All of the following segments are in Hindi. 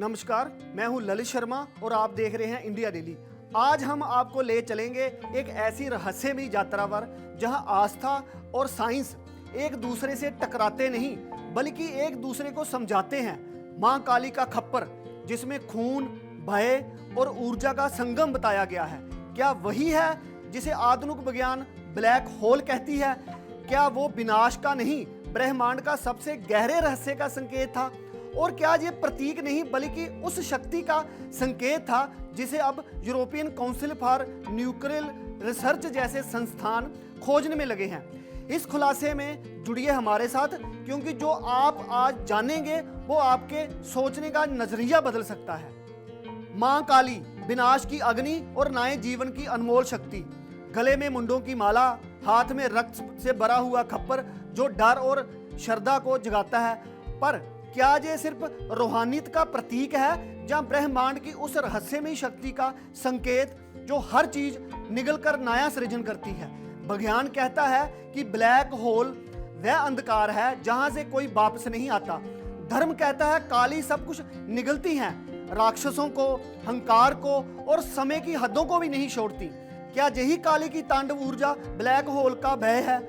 नमस्कार, मैं हूं ललित शर्मा और आप देख रहे हैं इंडिया डेली। आज हम आपको ले चलेंगे एक ऐसी रहस्यमयी यात्रा पर जहां आस्था और साइंस एक दूसरे से टकराते नहीं बल्कि एक दूसरे को समझाते हैं। मां काली का खप्पर, जिसमें खून, भय और ऊर्जा का संगम बताया गया है, क्या वही है जिसे आधुनिक विज्ञान ब्लैक होल कहती है? क्या वो विनाश का नहीं, ब्रह्मांड का सबसे गहरे रहस्य का संकेत था? और क्या ये प्रतीक नहीं बल्कि उस शक्ति का संकेत था जिसे अब European council for nuclear research जैसे संस्थान खोजने में लगे हैं? इस खुलासे में जुड़िए हमारे साथ, क्योंकि जो आप आज जानेंगे वो आपके सोचने का नजरिया बदल सकता है। मां काली, विनाश की अग्नि और नए जीवन की अनमोल शक्ति। गले में मुंडों की माला, हाथ में रक्त से भरा हुआ खप्पर जो डर और श्रद्धा को जगाता है। पर क्या ये सिर्फ रूहानियत का प्रतीक है, जहां ब्रह्मांड की उस रहस्यमयी शक्ति का संकेत जो हर चीज निगलकर नया सृजन करती है? विज्ञान कहता है कि ब्लैक होल वह अंधकार है जहां से कोई वापस नहीं आता। धर्म कहता है काली सब कुछ निगलती है, राक्षसों को, अहंकार को और समय की हदों को भी नहीं छोड़ती। क्या यही काली की तांडव ऊर्जा ब्लैक होल का भय है?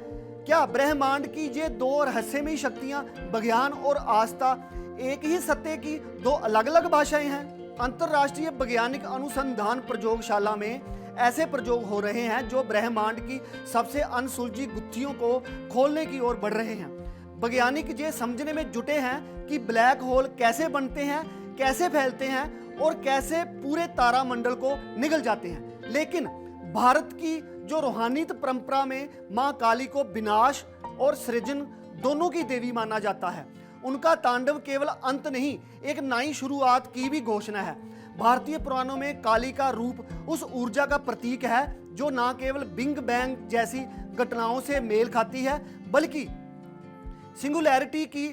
क्या ब्रह्मांड की ये दो रहस्यमयी शक्तियां, विज्ञान और आस्था, एक ही सत्य की दो अलग अलग भाषाएं हैं? अंतरराष्ट्रीय वैज्ञानिक अनुसंधान प्रयोगशाला में ऐसे प्रयोग हो रहे हैं जो ब्रह्मांड की सबसे अनसुलझी गुत्थियों को खोलने की ओर बढ़ रहे हैं। वैज्ञानिक ये समझने में जुटे हैं कि ब्लैक होल कैसे बनते हैं, कैसे फैलते हैं और कैसे पूरे तारामंडल को निगल जाते हैं। लेकिन भारत की जो रूहानियत परंपरा में मां काली को विनाश और सृजन दोनों की देवी माना जाता है, उनका तांडव केवल अंत नहीं, एक नई शुरुआत की भी घोषणा है। भारतीय पुराणों में काली का रूप उस ऊर्जा का प्रतीक है जो न केवल बिग बैंग जैसी घटनाओं से मेल खाती है बल्कि सिंगुलैरिटी की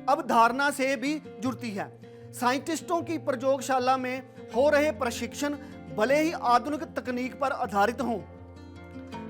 अवधारणा से भी जुड़ती है। साइंटिस्टों की प्रयोगशाला में हो रहे प्रशिक्षण भले ही आधुनिक तकनीक पर आधारित हों,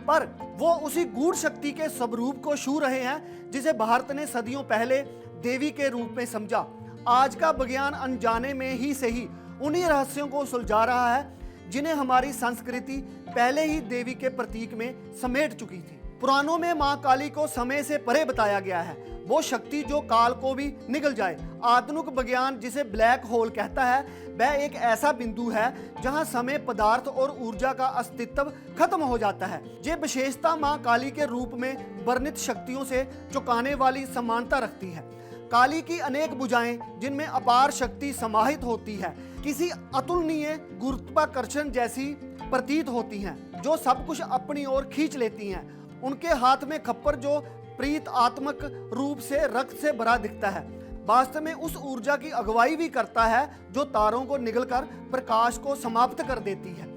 पर वो उसी गूढ़ शक्ति के स्वरूप को छू रहे हैं जिसे भारत ने सदियों पहले देवी के रूप में समझा। आज का विज्ञान अनजाने में ही सही उन्हीं रहस्यों को सुलझा रहा है जिन्हें हमारी संस्कृति पहले ही देवी के प्रतीक में समेट चुकी थी। पुराणों में मां काली को समय से परे बताया गया है, वो शक्ति जो काल को भी निगल जाए। आधुनिक विज्ञान जिसे ब्लैक होल कहता है, वह एक ऐसा बिंदु है जहां समय, पदार्थ और ऊर्जा का अस्तित्व खत्म हो जाता है। ये विशेषता मां काली के रूप में वर्णित शक्तियों से चुकाने वाली समानता रखती है। काली की अनेक भुजाएं जिनमें अपार शक्ति समाहित होती है, किसी अतुलनीय गुरुत्वाकर्षण जैसी प्रतीत होती हैं, जो सब कुछ अपनी ओर खींच लेती हैं। उनके हाथ में खप्पर जो प्रीतात्मक रूप से रक्त से भरा दिखता है, वास्तव में उस ऊर्जा की अगुवाई भी करता है जो तारों को निगलकर प्रकाश को समाप्त कर देती है।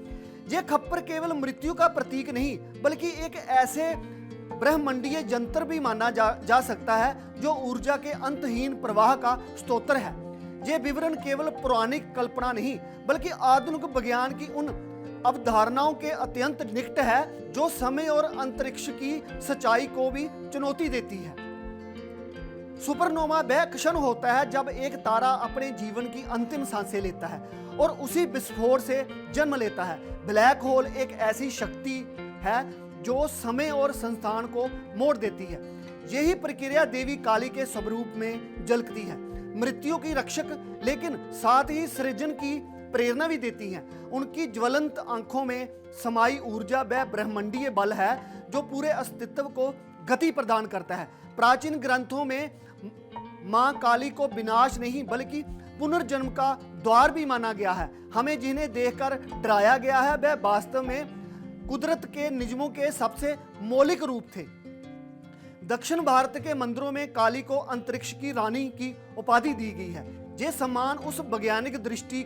यह खप्पर केवल मृत्यु का प्रतीक नहीं बल्कि एक ऐसे ब्रह्मांडीय जंतर भी माना जा सकता है जो ऊर्जा के अंतहीन प्रवाह का स्तोत्र है। यह विवरण केवल पौराणिक कल्पना नहीं बल्कि आधुनिक विज्ञान की उन अवधारणाओं के अत्यंत निकट है जो समय और अंतरिक्ष की सच्चाई को भी चुनौती देती है। सुपरनोवा वह क्षण होता है जब एक तारा अपने जीवन की अंतिम सांसें लेता है और उसी विस्फोट से जन्म लेता है। ब्लैक होल एक ऐसी शक्ति है जो समय और संस्थान को मोड़ देती है। यही प्रक्रिया देवी काली के स्वरूप में झलकती है, मृत्यु की रक्षक लेकिन साथ ही सृजन की प्रेरणा भी देती हैं। उनकी ज्वलंत आंखों में समाई ऊर्जा वह ब्रह्मांडीय बल है जो पूरे अस्तित्व को गति प्रदान करता है। प्राचीन ग्रंथों में मां काली को विनाश नहीं बल्कि पुनर्जन्म का द्वार भी माना गया है। हमें जिन्हें देखकर डराया गया है वह वास्तव में कुदरत के नियमों के सबसे मौलिक रूप थे। दक्षिण भारत के मंदिरों में काली को अंतरिक्ष की रानी की उपाधि दी गई है। ये सम्मान उस वैज्ञानिक दृष्टि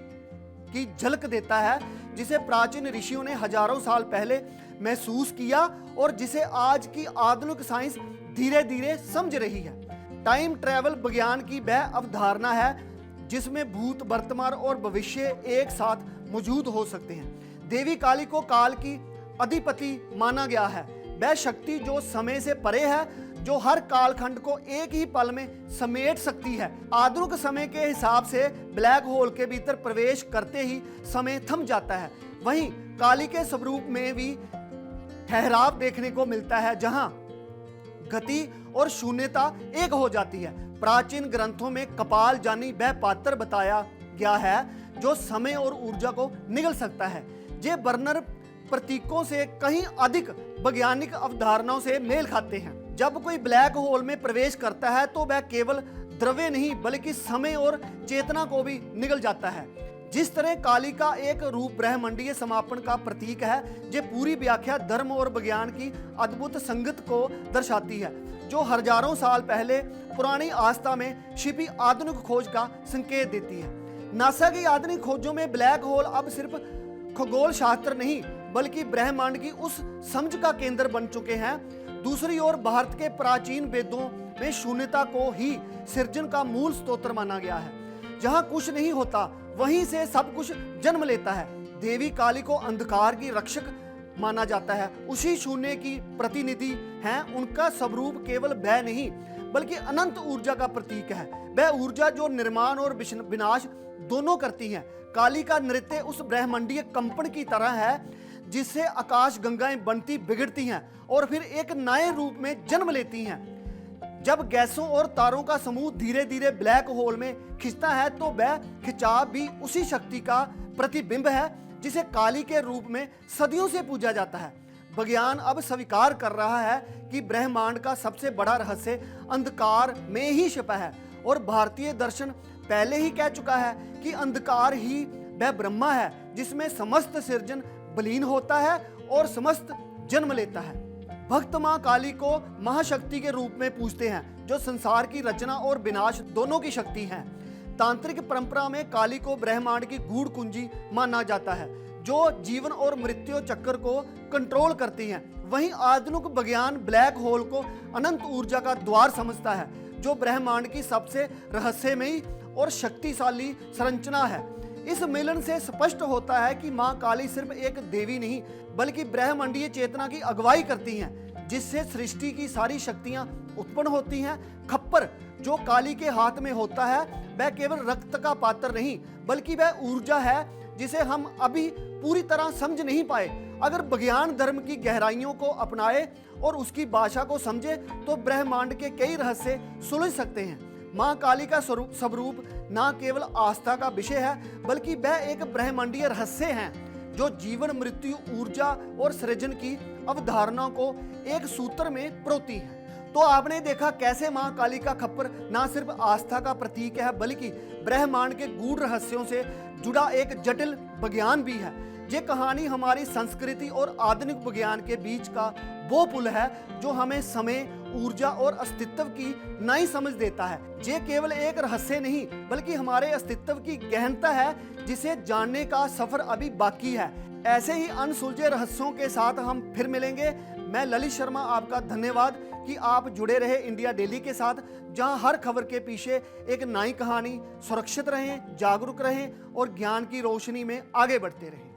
की झलक देता है जिसे प्राचीन ऋषियों ने हजारों साल पहले महसूस किया और जिसे आज की आधुनिक साइंस धीरे धीरे समझ रही है। टाइम ट्रैवल विज्ञान की वह अवधारणा है जिसमें भूत, वर्तमान और भविष्य एक साथ मौजूद हो सकते हैं। देवी काली को काल की अधिपति माना गया है वह शक्ति जो समय से परे है, जो हर कालखंड को एक ही पल में समेट सकती है। आधुनिक समय के हिसाब से ब्लैक होल के भीतर प्रवेश करते ही समय थम जाता है। वहीं काली के स्वरूप में भी ठहराव देखने को मिलता है, जहां गति और शून्यता एक हो जाती है। प्राचीन ग्रंथों में कपाल जानी वह पात्र बताया गया है जो समय और ऊर्जा को निगल सकता है। ये वर्णन प्रतीकों से कहीं अधिक वैज्ञानिक अवधारणाओं से मेल खाते हैं। जब कोई ब्लैक होल में प्रवेश करता है तो वह केवल द्रव्य नहीं बल्कि समय और चेतना को भी निगल जाता है। जिस तरह काली का एक रूप ब्रह्मांडीय समापन का प्रतीक है, ये पूरी व्याख्या धर्म और विज्ञान की अद्भुत संगत को दर्शाती है, जो हजारों साल पहले पुरानी आस्था में छिपी आधुनिक खोज का संकेत देती है। नासा की आधुनिक खोजों में ब्लैक होल अब सिर्फ खगोल शास्त्र नहीं बल्कि ब्रह्मांड की उस समझ का केंद्र बन चुके हैं। दूसरी ओर भारत के प्राचीन वेदों में शून्यता को ही सृजन का मूल स्तोत्र माना गया है। जहां कुछ नहीं होता वहीं से सब कुछ जन्म लेता है। देवी काली को अंधकार की रक्षक माना जाता है, उसी शून्य की प्रतिनिधि हैं। उनका स्वरूप केवल भय नहीं बल्कि अनंत ऊर्जा का प्रतीक है। वह ऊर्जा जो निर्माण और विनाश दोनों करती है। काली का नृत्य उस ब्रह्मांडीय कंपन की तरह है जिससे आकाश गंगाएं बनती बिगड़ती हैं और फिर एक नए रूप में जन्म लेती हैं। जब गैसों और तारों का समूह धीरे धीरे ब्लैक होल में खिंचता है तो वह खिंचाव भी उसी शक्ति का प्रतिबिंब है जिसे काली के रूप में सदियों से पूजा जाता है। विज्ञान अब स्वीकार कर रहा है कि ब्रह्मांड का सबसे बड़ा रहस्य अंधकार में ही छिपा है, और भारतीय दर्शन पहले ही कह चुका है कि अंधकार ही वह ब्रह्मा है जिसमें समस्त सृजन विलीन होता है और समस्त जन्म लेता है। भक्त मां काली को महाशक्ति के रूप में पूजते हैं, जो संसार की रचना और विनाश दोनों की शक्ति है। तांत्रिक परंपरा में काली को ब्रह्मांड की गूढ़ कुंजी माना जाता है, जो जीवन और मृत्यु चक्र को कंट्रोल करती है। वहीं आधुनिक विज्ञान ब्लैक होल को अनंत ऊर्जा का द्वार समझता है, जो ब्रह्मांड की सबसे रहस्यमयी और शक्तिशाली संरचना है। इस मिलन से स्पष्ट होता है कि मां काली सिर्फ एक देवी नहीं बल्कि ब्रह्मांडीय चेतना की अगुवाई करती हैं, जिससे सृष्टि की सारी शक्तियां उत्पन्न होती हैं। खप्पर जो काली के हाथ में होता है वह केवल रक्त का पात्र नहीं बल्कि वह ऊर्जा है जिसे हम अभी पूरी तरह समझ नहीं पाए। अगर विज्ञान धर्म की गहराइयों को अपनाए और उसकी भाषा को समझे तो ब्रह्मांड के कई रहस्य सुलझ सकते हैं। मां काली का स्वरूप न केवल आस्था का विषय है बल्कि वह एक ब्रह्मांडीय रहस्य है, जो जीवन मृत्यु ऊर्जा और सृजन की अवधारणाओं को एक सूत्र में परोती है। तो आपने देखा कैसे मां काली का खप्पर न सिर्फ आस्था का प्रतीक है बल्कि ब्रह्मांड के गूढ़ रहस्यों से जुड़ा एक जटिल विज्ञान भी है। ये कहानी हमारी संस्कृति और आधुनिक विज्ञान के बीच का वो पुल है जो हमें समय ऊर्जा और अस्तित्व की नई समझ देता है। ये केवल एक रहस्य नहीं बल्कि हमारे अस्तित्व की गहनता है जिसे जानने का सफर अभी बाकी है। ऐसे ही अनसुलझे रहस्यों के साथ हम फिर मिलेंगे। मैं ललित शर्मा आपका धन्यवाद कि आप जुड़े रहे इंडिया डेली के साथ, जहां हर खबर के पीछे एक नई कहानी। सुरक्षित रहें, जागरूक रहें और ज्ञान की रोशनी में आगे बढ़ते रहें।